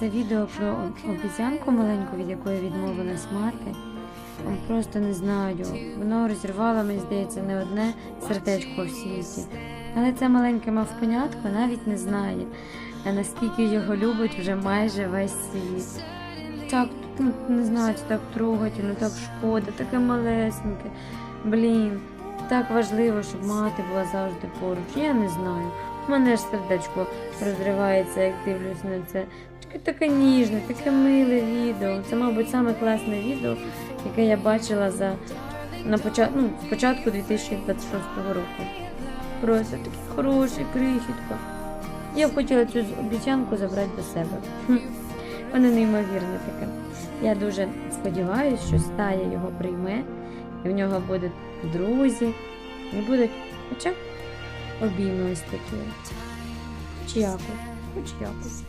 Це відео про обіцянку маленьку, від якої відмовилась мати. Просто не знаю. Воно розірвало, мені здається, не одне сердечко в світі. Але це маленьке мавпенятко навіть не знає, наскільки його любить вже майже весь світ. Так, не знаю, це так трогательно, так шкода, таке малесеньке. Блін, так важливо, щоб мати була завжди поруч. Я не знаю. У мене ж сердечко розривається, як дивлюсь на це. Таке ніжне, таке миле відео. Це, мабуть, саме класне відео, яке я бачила з початку 2026 року. Просто таке хороше, крихітко. Я б хотіла цю обіцянку забрати до себе. Воно неймовірне таке. Я дуже сподіваюся, що стая його прийме, і в нього будуть друзі, і будуть хоча б обійми ось такі. Хоч якось.